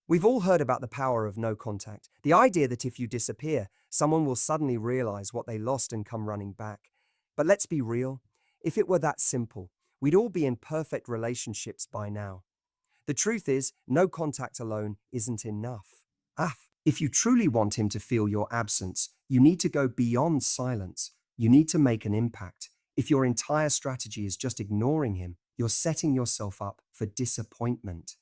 We've all heard about the power of no contact. The idea that if you disappear, someone will suddenly realize what they lost and come running back. But let's be real. If it were that simple, we'd all be in perfect relationships by now. The truth is, no contact alone isn't enough. If you truly want him to feel your absence, you need to go beyond silence. You need to make an impact. If your entire strategy is just ignoring him, you're setting yourself up for disappointment.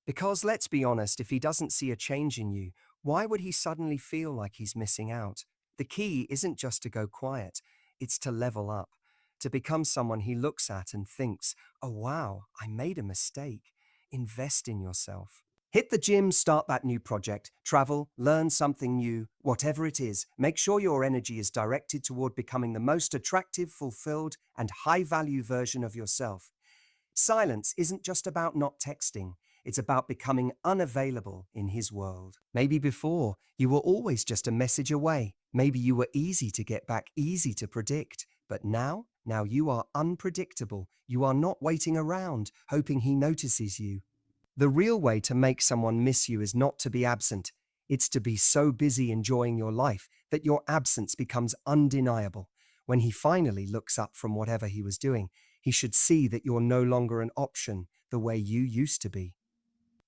Because let's be honest, if he doesn't see a change in you, why would he suddenly feel like he's missing out? The key isn't just to go quiet, it's to level up, to become someone he looks at and thinks, oh wow, I made a mistake. Invest in yourself. Hit the gym, start that new project, travel, learn something new, whatever it is. Make sure your energy is directed toward becoming the most attractive, fulfilled, and high-value version of yourself. Silence isn't just about not texting. It's about becoming unavailable in his world. Maybe before, you were always just a message away. Maybe you were easy to get back, easy to predict. But now you are unpredictable. You are not waiting around, hoping he notices you. The real way to make someone miss you is not to be absent. It's to be so busy enjoying your life that your absence becomes undeniable. When he finally looks up from whatever he was doing, he should see that you're no longer an option the way you used to be.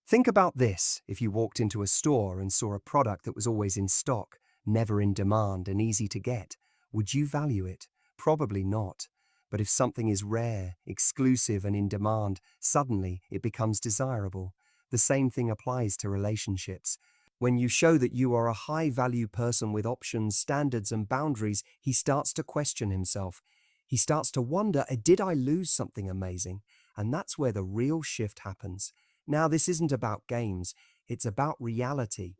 Think about this if you walked into a store and saw a product that was always in stock, never in demand and easy to get. Would you value it? Probably not. But if something is rare, exclusive and in demand, suddenly it becomes desirable. The same thing applies to relationships. When you show that you are a high-value person with options, standards and boundaries, he starts to question himself. He starts to wonder, did I lose something amazing? And that's where the real shift happens. Now, this isn't about games, it's about reality.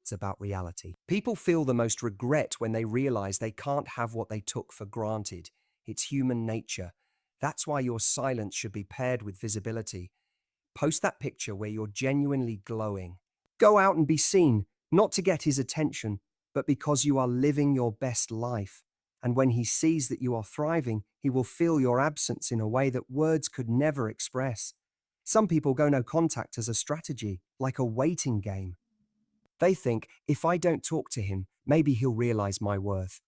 It's about reality. People feel the most regret when they realize they can't have what they took for granted. It's human nature. That's why your silence should be paired with visibility. Post that picture where you're genuinely glowing. Go out and be seen, not to get his attention, but because you are living your best life. And when he sees that you are thriving, he will feel your absence in a way that words could never express. Some people go no contact as a strategy, like a waiting game. They think, if I don't talk to him, maybe he'll realize my worth.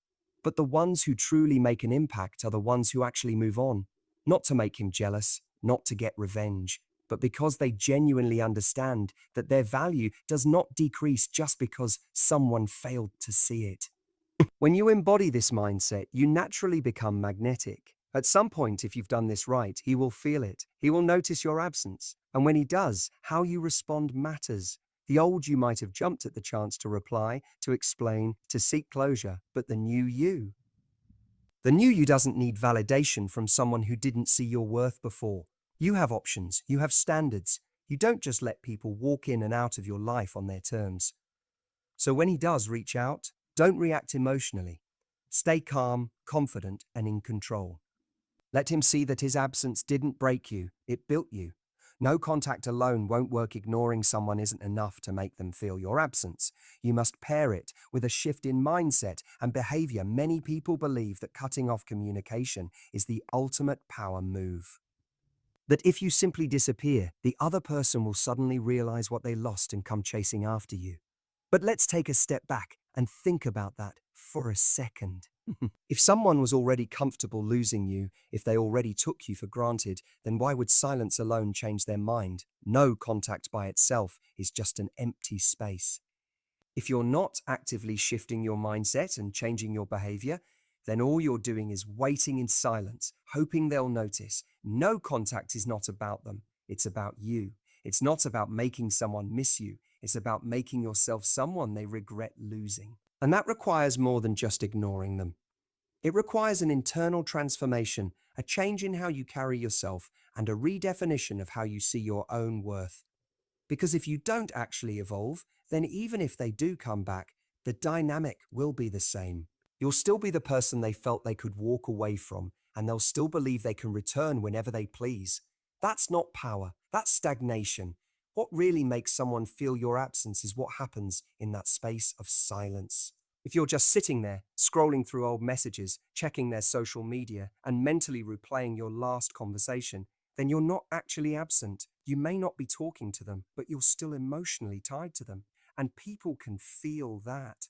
But the ones who truly make an impact are the ones who actually move on, not to make him jealous, not to get revenge, but because they genuinely understand that their value does not decrease just because someone failed to see it. When you embody this mindset, you naturally become magnetic. At some point, if you've done this right, he will feel it. He will notice your absence. And when he does, how you respond matters. The old you might have jumped at the chance to reply, to explain, to seek closure, but the new you. The new you doesn't need validation from someone who didn't see your worth before. You have options, you have standards. You don't just let people walk in and out of your life on their terms. So when he does reach out, don't react emotionally. Stay calm, confident, and in control. Let him see that his absence didn't break you, it built you. No contact alone won't work. Ignoring someone isn't enough to make them feel your absence. You must pair it with a shift in mindset and behavior. Many people believe that cutting off communication is the ultimate power move. That if you simply disappear, the other person will suddenly realize what they lost and come chasing after you. But let's take a step back and think about that for a second. If someone was already comfortable losing you, if they already took you for granted, then why would silence alone change their mind? No contact by itself is just an empty space. If you're not actively shifting your mindset and changing your behavior, then all you're doing is waiting in silence, hoping they'll notice. No contact is not about them. It's about you. It's not about making someone miss you. It's about making yourself someone they regret losing. And that requires more than just ignoring them. It requires an internal transformation, a change in how you carry yourself, and a redefinition of how you see your own worth. Because if you don't actually evolve, then even if they do come back, the dynamic will be the same. You'll still be the person they felt they could walk away from, and they'll still believe they can return whenever they please. That's not power, that's stagnation. What really makes someone feel your absence is what happens in that space of silence. If you're just sitting there, scrolling through old messages, checking their social media, and mentally replaying your last conversation, then you're not actually absent. You may not be talking to them, but you're still emotionally tied to them. And people can feel that.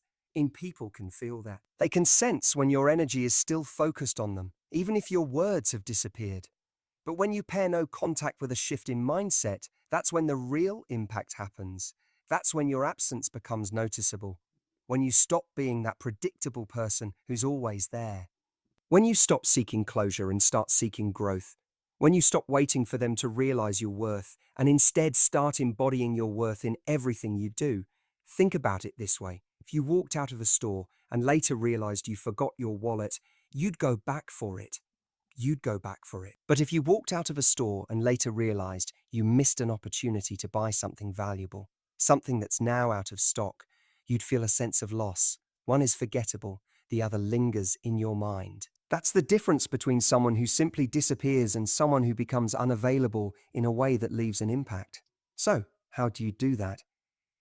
People can feel that. They can sense when your energy is still focused on them, even if your words have disappeared. But when you pair no contact with a shift in mindset, that's when the real impact happens. That's when your absence becomes noticeable. When you stop being that predictable person who's always there. When you stop seeking closure and start seeking growth. When you stop waiting for them to realize your worth and instead start embodying your worth in everything you do. Think about it this way. If you walked out of a store and later realized you forgot your wallet, you'd go back for it. You'd go back for it. But if you walked out of a store and later realized you missed an opportunity to buy something valuable, something that's now out of stock, you'd feel a sense of loss. One is forgettable, the other lingers in your mind. That's the difference between someone who simply disappears and someone who becomes unavailable in a way that leaves an impact. So, how do you do that?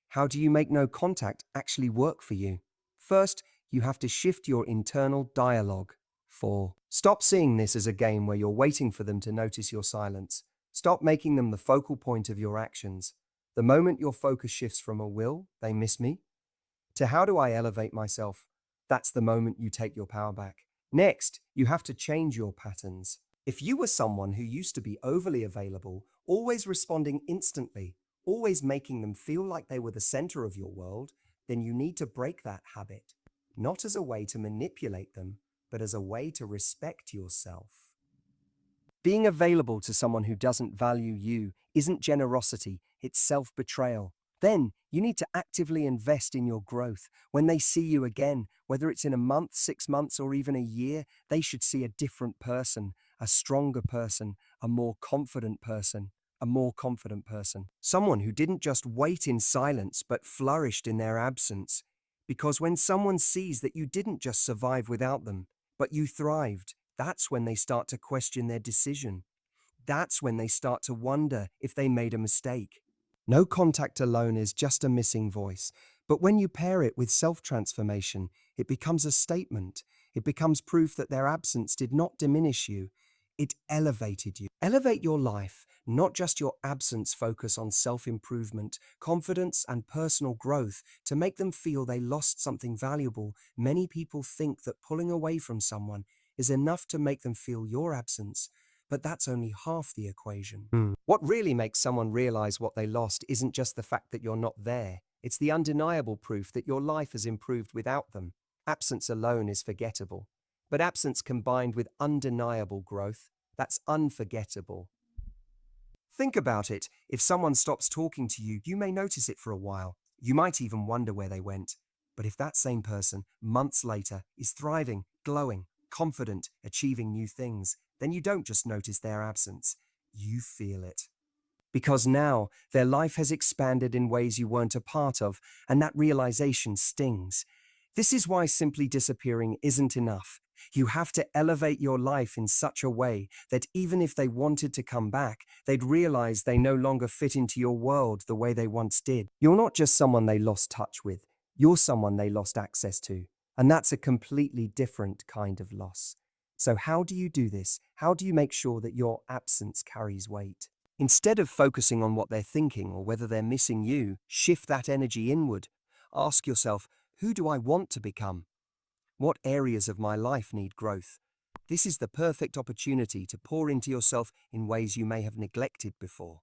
How do you make no contact actually work for you? First, you have to shift your internal dialogue. 4. Stop seeing this as a game where you're waiting for them to notice your silence. Stop making them the focal point of your actions. The moment your focus shifts from a "will they miss me?" to "how do I elevate myself?" that's the moment you take your power back. Next, you have to change your patterns. If you were someone who used to be overly available, always responding instantly, always making them feel like they were the center of your world, then you need to break that habit, not as a way to manipulate them, but as a way to respect yourself. Being available to someone who doesn't value you isn't generosity, it's self-betrayal. Then you need to actively invest in your growth. When they see you again, whether it's in a month, 6 months, or even a year, they should see a different person, a stronger person, a more confident person. Someone who didn't just wait in silence but flourished in their absence. Because when someone sees that you didn't just survive without them, but you thrived, that's when they start to question their decision. That's when they start to wonder if they made a mistake. No contact alone is just a missing voice, but when you pair it with self-transformation, it becomes a statement. It becomes proof that their absence did not diminish you, it elevated you. Elevate your life, not just your absence. Focus on self-improvement, confidence, and personal growth to make them feel they lost something valuable. Many people think that pulling away from someone is enough to make them feel your absence, but that's only half the equation. What really makes someone realize what they lost isn't just the fact that you're not there. It's the undeniable proof that your life has improved without them. Absence alone is forgettable, but absence combined with undeniable growth, that's unforgettable. Think about it. If someone stops talking to you, you may notice it for a while. You might even wonder where they went. But if that same person, months later, is thriving, glowing, confident, achieving new things, then you don't just notice their absence, you feel it. Because now their life has expanded in ways you weren't a part of, and that realization stings. This is why simply disappearing isn't enough. You have to elevate your life in such a way that even if they wanted to come back, they'd realize they no longer fit into your world the way they once did. You're not just someone they lost touch with, you're someone they lost access to. And that's a completely different kind of loss. So how do you do this? How do you make sure that your absence carries weight? Instead of focusing on what they're thinking or whether they're missing you, shift that energy inward. Ask yourself, who do I want to become? What areas of my life need growth? This is the perfect opportunity to pour into yourself in ways you may have neglected before.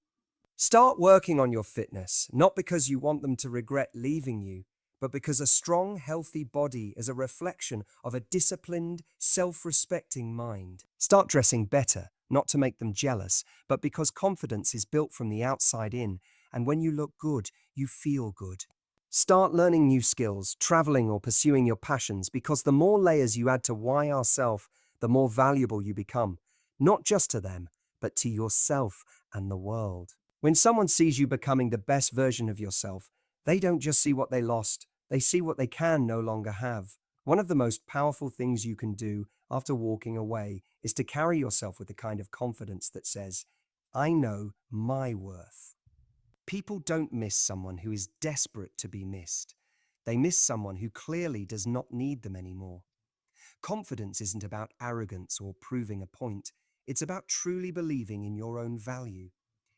Start working on your fitness, not because you want them to regret leaving you, but because a strong, healthy body is a reflection of a disciplined, self-respecting mind. Start dressing better, not to make them jealous, but because confidence is built from the outside in, and when you look good, you feel good. Start learning new skills, traveling or pursuing your passions, because the more layers you add to why ourself, the more valuable you become, not just to them, but to yourself and the world. When someone sees you becoming the best version of yourself, they don't just see what they lost, they see what they can no longer have. One of the most powerful things you can do after walking away is to carry yourself with the kind of confidence that says, I know my worth. People don't miss someone who is desperate to be missed. They miss someone who clearly does not need them anymore. Confidence isn't about arrogance or proving a point. It's about truly believing in your own value.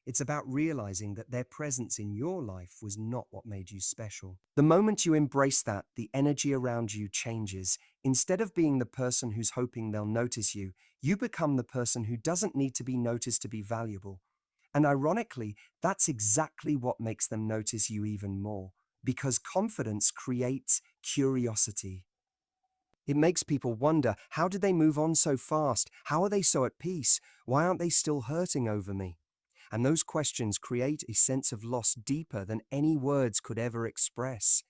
It's about realizing that their presence in your life was not what made you special. The moment you embrace that, the energy around you changes. Instead of being the person who's hoping they'll notice you, you become the person who doesn't need to be noticed to be valuable. And ironically, that's exactly what makes them notice you even more. Because confidence creates curiosity. It makes people wonder, how did they move on so fast? How are they so at peace? Why aren't they still hurting over me? And those questions create a sense of loss deeper than any words could ever express.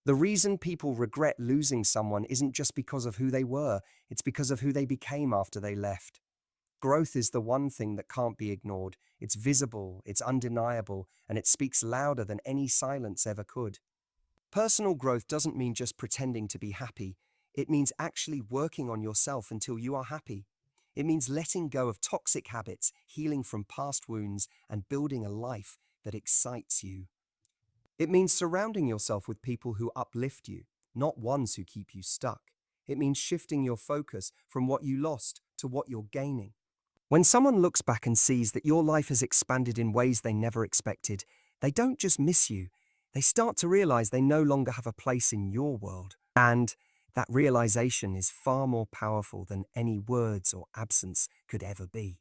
The reason people regret losing someone isn't just because of who they were, it's because of who they became after they left. Growth is the one thing that can't be ignored. It's visible, it's undeniable, and it speaks louder than any silence ever could. Personal growth doesn't mean just pretending to be happy. It means actually working on yourself until you are happy. It means letting go of toxic habits, healing from past wounds, and building a life that excites you. It means surrounding yourself with people who uplift you, not ones who keep you stuck. It means shifting your focus from what you lost to what you're gaining. When someone looks back and sees that your life has expanded in ways they never expected, they don't just miss you, they start to realize they no longer have a place in your world. And that realization is far more powerful than any words or absence could ever be.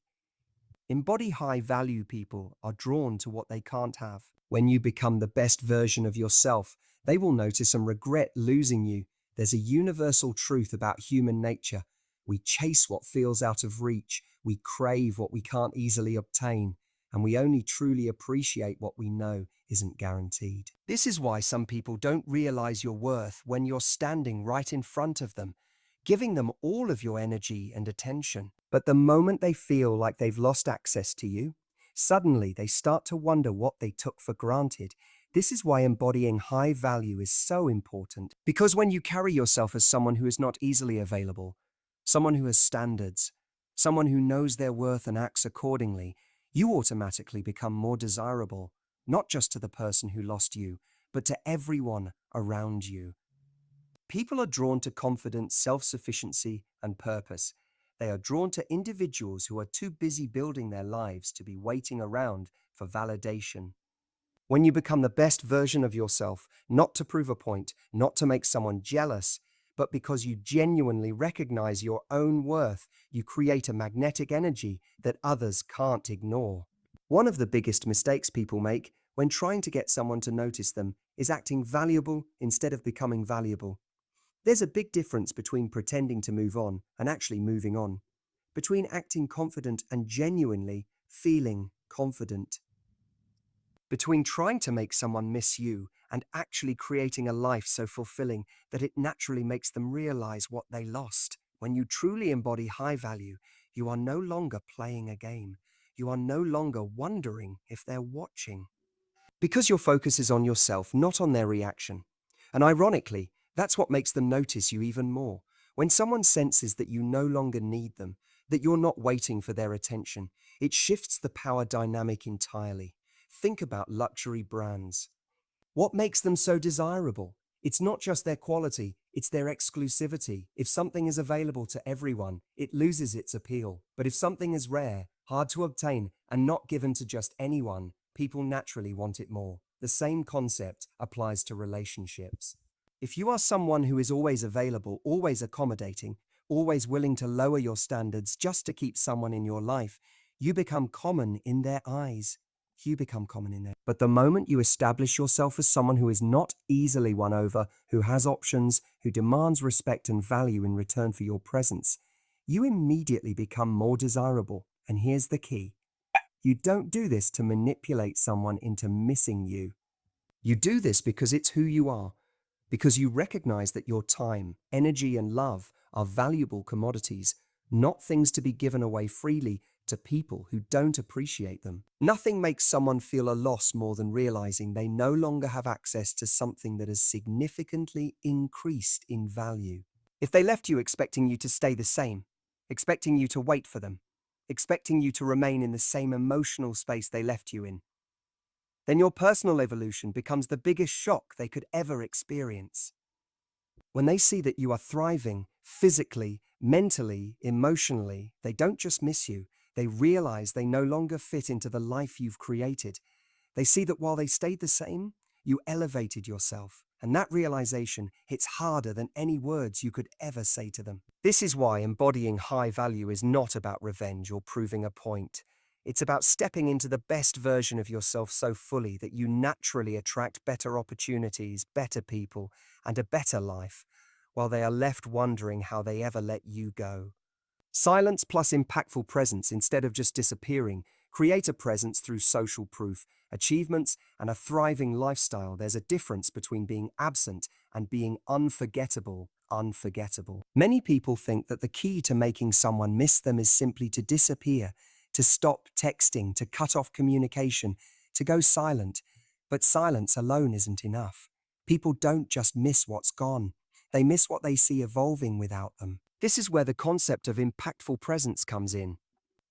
Embody high value people are drawn to what they can't have. When you become the best version of yourself, they will notice and regret losing you. There's a universal truth about human nature. We chase what feels out of reach, we crave what we can't easily obtain, and we only truly appreciate what we know isn't guaranteed. This is why some people don't realize your worth when you're standing right in front of them, giving them all of your energy and attention. But the moment they feel like they've lost access to you, suddenly they start to wonder what they took for granted. This is why embodying high value is so important. Because when you carry yourself as someone who is not easily available, someone who has standards, someone who knows their worth and acts accordingly, you automatically become more desirable, not just to the person who lost you, but to everyone around you. People are drawn to confidence, self-sufficiency, and purpose. They are drawn to individuals who are too busy building their lives to be waiting around for validation. When you become the best version of yourself, not to prove a point, not to make someone jealous, but because you genuinely recognize your own worth, you create a magnetic energy that others can't ignore. One of the biggest mistakes people make when trying to get someone to notice them is acting valuable instead of becoming valuable. There's a big difference between pretending to move on and actually moving on, between acting confident and genuinely feeling confident, between trying to make someone miss you and actually creating a life so fulfilling that it naturally makes them realize what they lost. When you truly embody high value, you are no longer playing a game. You are no longer wondering if they're watching. Because your focus is on yourself, not on their reaction. And ironically, that's what makes them notice you even more. When someone senses that you no longer need them, that you're not waiting for their attention, it shifts the power dynamic entirely. Think about luxury brands. What makes them so desirable? It's not just their quality, it's their exclusivity. If something is available to everyone, it loses its appeal. But if something is rare, hard to obtain, and not given to just anyone, people naturally want it more. The same concept applies to relationships. If you are someone who is always available, always accommodating, always willing to lower your standards just to keep someone in your life, you become common in their eyes. You become common in there. But the moment you establish yourself as someone who is not easily won over, who has options, who demands respect and value in return for your presence, you immediately become more desirable. And here's the key. You don't do this to manipulate someone into missing you. You do this because it's who you are, because you recognize that your time, energy, and love are valuable commodities, not things to be given away freely to people who don't appreciate them. Nothing makes someone feel a loss more than realizing they no longer have access to something that has significantly increased in value. If they left you expecting you to stay the same, expecting you to wait for them, expecting you to remain in the same emotional space they left you in, then your personal evolution becomes the biggest shock they could ever experience. When they see that you are thriving physically, mentally, emotionally, they don't just miss you, They realize they no longer fit into the life you've created. They see that while they stayed the same, you elevated yourself, and that realization hits harder than any words you could ever say to them. This is why embodying high value is not about revenge or proving a point. It's about stepping into the best version of yourself so fully that you naturally attract better opportunities, better people, and a better life, while they are left wondering how they ever let you go. Silence plus impactful presence instead of just disappearing. Create a presence through social proof, achievements, and a thriving lifestyle. There's a difference between being absent and being unforgettable. Unforgettable. Many people think that the key to making someone miss them is simply to disappear, to stop texting, to cut off communication, to go silent. But silence alone isn't enough. People don't just miss what's gone. They miss what they see evolving without them. This is where the concept of impactful presence comes in.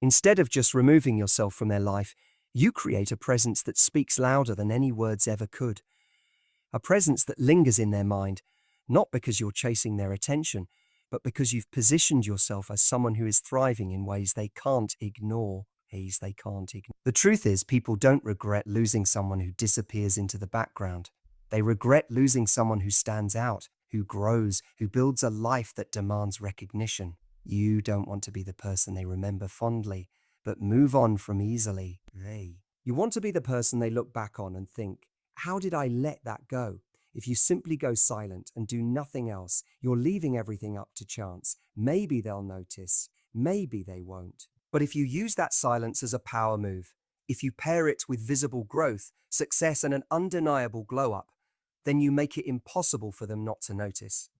Instead of just removing yourself from their life, you create a presence that speaks louder than any words ever could. A presence that lingers in their mind, not because you're chasing their attention, but because you've positioned yourself as someone who is thriving in ways they can't ignore. The truth is, people don't regret losing someone who disappears into the background. They regret losing someone who stands out, who grows, who builds a life that demands recognition. You don't want to be the person they remember fondly, but move on from easily. You want to be the person they look back on and think, how did I let that go? If you simply go silent and do nothing else, you're leaving everything up to chance. Maybe they'll notice, maybe they won't. But if you use that silence as a power move, if you pair it with visible growth, success, and an undeniable glow-up, then you make it impossible for them not to notice.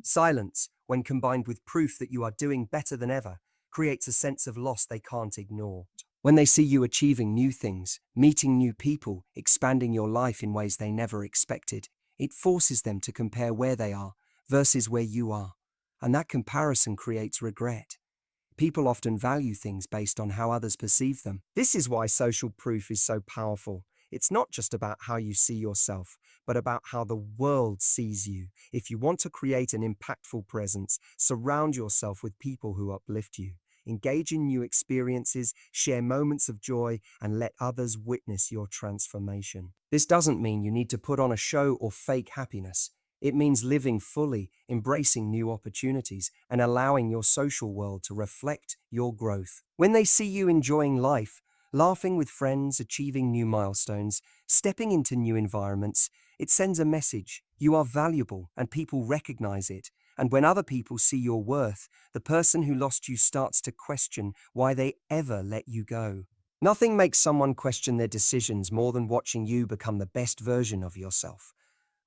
Silence, when combined with proof that you are doing better than ever, creates a sense of loss they can't ignore. When they see you achieving new things, meeting new people, expanding your life in ways they never expected, it forces them to compare where they are versus where you are. And that comparison creates regret. People often value things based on how others perceive them. This is why social proof is so powerful. It's not just about how you see yourself, but about how the world sees you. If you want to create an impactful presence, surround yourself with people who uplift you. Engage in new experiences, share moments of joy, and let others witness your transformation. This doesn't mean you need to put on a show or fake happiness. It means living fully, embracing new opportunities, and allowing your social world to reflect your growth. When they see you enjoying life, laughing with friends, achieving new milestones, stepping into new environments, it sends a message. You are valuable, and people recognize it. And when other people see your worth, the person who lost you starts to question why they ever let you go. Nothing makes someone question their decisions more than watching you become the best version of yourself.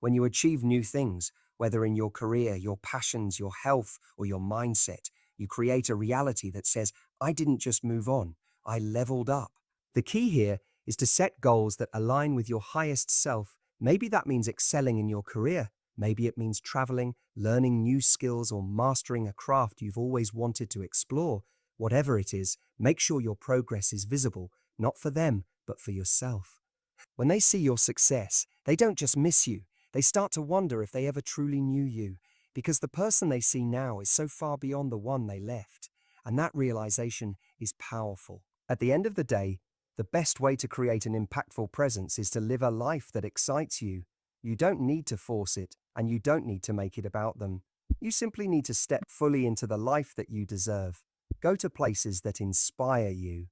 When you achieve new things, whether in your career, your passions, your health, or your mindset, you create a reality that says, I didn't just move on, I leveled up. The key here is to set goals that align with your highest self. Maybe that means excelling in your career. Maybe it means traveling, learning new skills, or mastering a craft you've always wanted to explore. Whatever it is, make sure your progress is visible, not for them, but for yourself. When they see your success, they don't just miss you. They start to wonder if they ever truly knew you, because the person they see now is so far beyond the one they left. And that realization is powerful. At the end of the day, the best way to create an impactful presence is to live a life that excites you. You don't need to force it, and you don't need to make it about them. You simply need to step fully into the life that you deserve. Go to places that inspire you.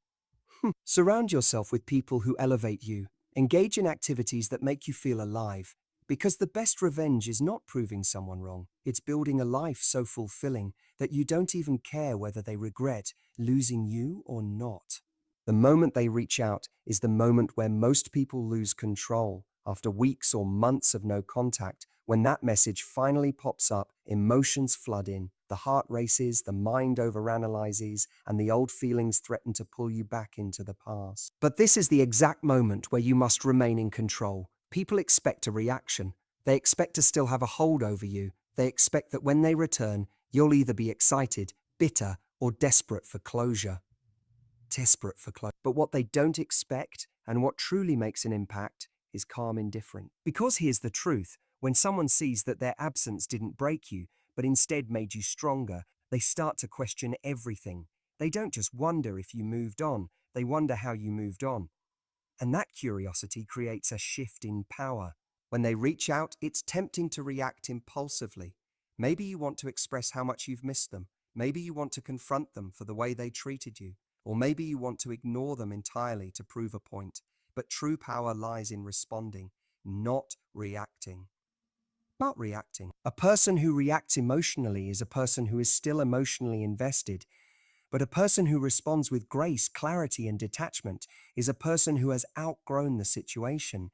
Surround yourself with people who elevate you. Engage in activities that make you feel alive. Because the best revenge is not proving someone wrong. It's building a life so fulfilling that you don't even care whether they regret losing you or not. The moment they reach out is the moment where most people lose control. After weeks or months of no contact, when that message finally pops up, emotions flood in. The heart races, the mind overanalyzes, and the old feelings threaten to pull you back into the past. But this is the exact moment where you must remain in control. People expect a reaction. They expect to still have a hold over you. They expect that when they return, you'll either be excited, bitter, or desperate for closure. But what they don't expect, and what truly makes an impact, is calm indifference. Because here's the truth, when someone sees that their absence didn't break you, but instead made you stronger, they start to question everything. They don't just wonder if you moved on, they wonder how you moved on. And that curiosity creates a shift in power. When they reach out, it's tempting to react impulsively. Maybe you want to express how much you've missed them. Maybe you want to confront them for the way they treated you. Or maybe you want to ignore them entirely to prove a point. But true power lies in responding, not reacting. Not reacting. A person who reacts emotionally is a person who is still emotionally invested. But a person who responds with grace, clarity, and detachment is a person who has outgrown the situation,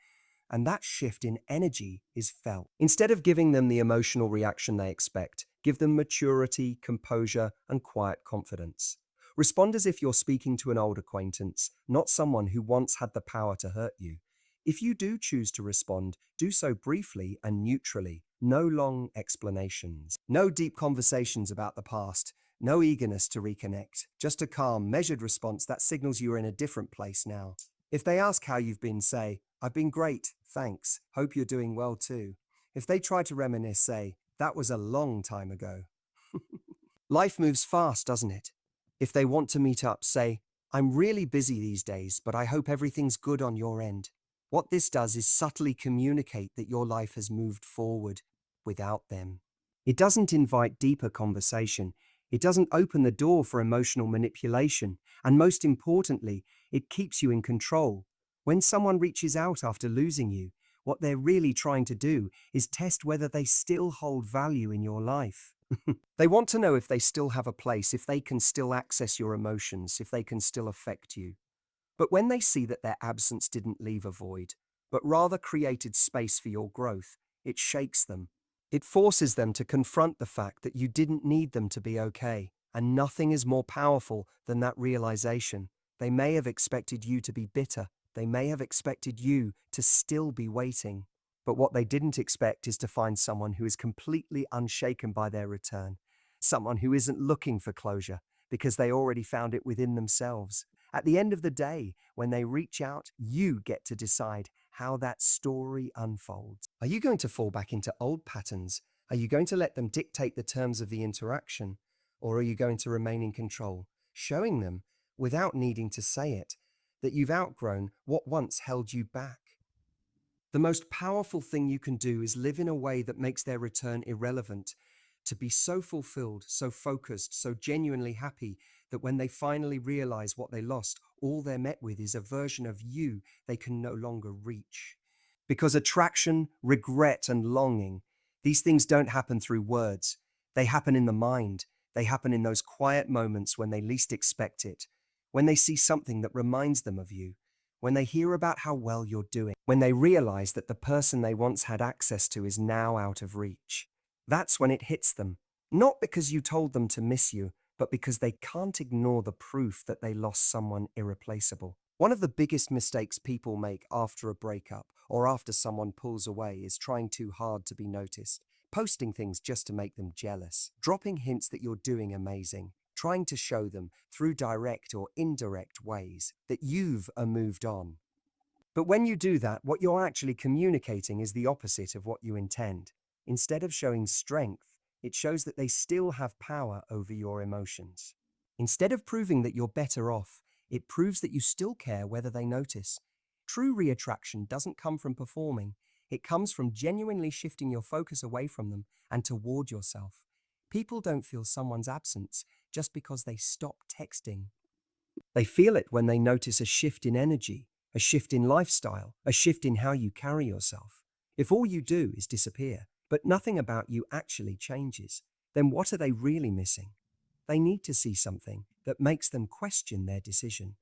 and that shift in energy is felt. Instead of giving them the emotional reaction they expect, give them maturity, composure, and quiet confidence. Respond as if you're speaking to an old acquaintance, not someone who once had the power to hurt you. If you do choose to respond, do so briefly and neutrally. No long explanations. No deep conversations about the past. No eagerness to reconnect. Just a calm, measured response that signals you are in a different place now. If they ask how you've been, say, "I've been great, thanks. Hope you're doing well too." If they try to reminisce, say, "That was a long time ago." Life moves fast, doesn't it? If they want to meet up, say, "I'm really busy these days, but I hope everything's good on your end." What this does is subtly communicate that your life has moved forward without them. It doesn't invite deeper conversation. It doesn't open the door for emotional manipulation. And most importantly, it keeps you in control. When someone reaches out after losing you, what they're really trying to do is test whether they still hold value in your life. They want to know if they still have a place, if they can still access your emotions, if they can still affect you. But when they see that their absence didn't leave a void, but rather created space for your growth, it shakes them. It forces them to confront the fact that you didn't need them to be okay, and nothing is more powerful than that realization. They may have expected you to be bitter. They may have expected you to still be waiting. But what they didn't expect is to find someone who is completely unshaken by their return. Someone who isn't looking for closure because they already found it within themselves. At the end of the day, when they reach out, you get to decide how that story unfolds. Are you going to fall back into old patterns? Are you going to let them dictate the terms of the interaction? Or are you going to remain in control, showing them, without needing to say it, that you've outgrown what once held you back? The most powerful thing you can do is live in a way that makes their return irrelevant, to be so fulfilled, so focused, so genuinely happy that when they finally realize what they lost, all they're met with is a version of you they can no longer reach. Because attraction, regret, and longing, these things don't happen through words. They happen in the mind. They happen in those quiet moments when they least expect it, when they see something that reminds them of you, when they hear about how well you're doing, when they realize that the person they once had access to is now out of reach. That's when it hits them, not because you told them to miss you, but because they can't ignore the proof that they lost someone irreplaceable. One of the biggest mistakes people make after a breakup or after someone pulls away is trying too hard to be noticed, posting things just to make them jealous, dropping hints that you're doing amazing, trying to show them through direct or indirect ways that you've moved on. But when you do that, what you're actually communicating is the opposite of what you intend. Instead of showing strength, it shows that they still have power over your emotions. Instead of proving that you're better off, it proves that you still care whether they notice. True reattraction doesn't come from performing. It comes from genuinely shifting your focus away from them and toward yourself. People don't feel someone's absence just because they stop texting. They feel it when they notice a shift in energy, a shift in lifestyle, a shift in how you carry yourself. If all you do is disappear, but nothing about you actually changes, then what are they really missing? They need to see something that makes them question their decision.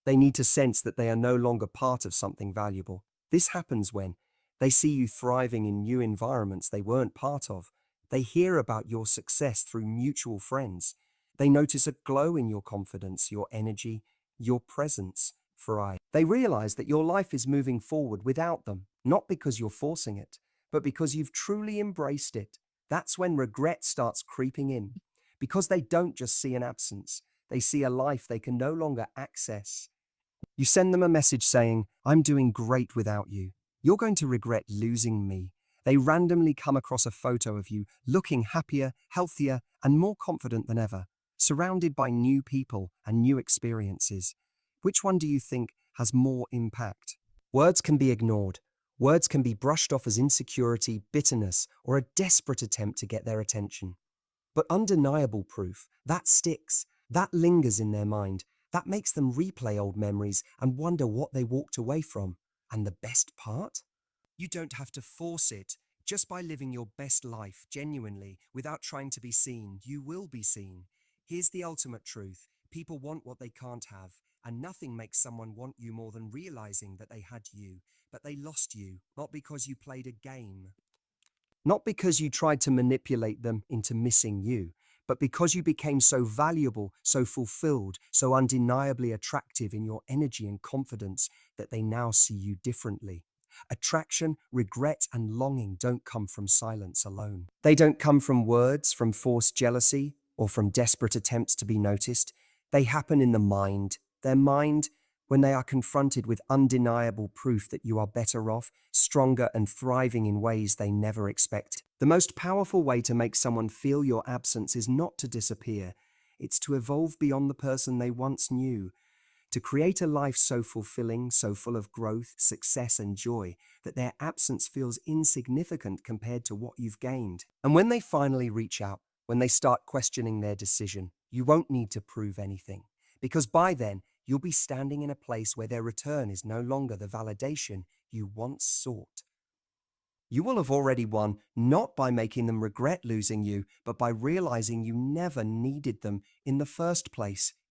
They need to sense that they are no longer part of something valuable. This happens when they see you thriving in new environments they weren't part of. They hear about your success through mutual friends. They notice a glow in your confidence, your energy, your presence. They realize that your life is moving forward without them, not because you're forcing it, but because you've truly embraced it. That's when regret starts creeping in, because they don't just see an absence, they see a life they can no longer access. You send them a message saying, "I'm doing great without you. You're going to regret losing me." They randomly come across a photo of you looking happier, healthier, and more confident than ever. surrounded by new people and new experiences. Which one do you think has more impact? Words can be ignored. Words can be brushed off as insecurity, bitterness, or a desperate attempt to get their attention. But undeniable proof, that sticks, that lingers in their mind, that makes them replay old memories and wonder what they walked away from. And the best part? You don't have to force it. Just by living your best life genuinely, without trying to be seen, you will be seen. Here's the ultimate truth. People want what they can't have, and nothing makes someone want you more than realizing that they had you, but they lost you, not because you played a game. Not because you tried to manipulate them into missing you, but because you became so valuable, so fulfilled, so undeniably attractive in your energy and confidence that they now see you differently. Attraction, regret, and longing don't come from silence alone. They don't come from words, from forced jealousy, or from desperate attempts to be noticed. They happen in the mind. Their mind, when they are confronted with undeniable proof that you are better off, stronger, and thriving in ways they never expected. The most powerful way to make someone feel your absence is not to disappear, it's to evolve beyond the person they once knew, to create a life so fulfilling, so full of growth, success, and joy that their absence feels insignificant compared to what you've gained. And when they finally reach out, when they start questioning their decision, you won't need to prove anything, because by then, you'll be standing in a place where their return is no longer the validation you once sought. You will have already won, not by making them regret losing you, but by realizing you never needed them in the first place.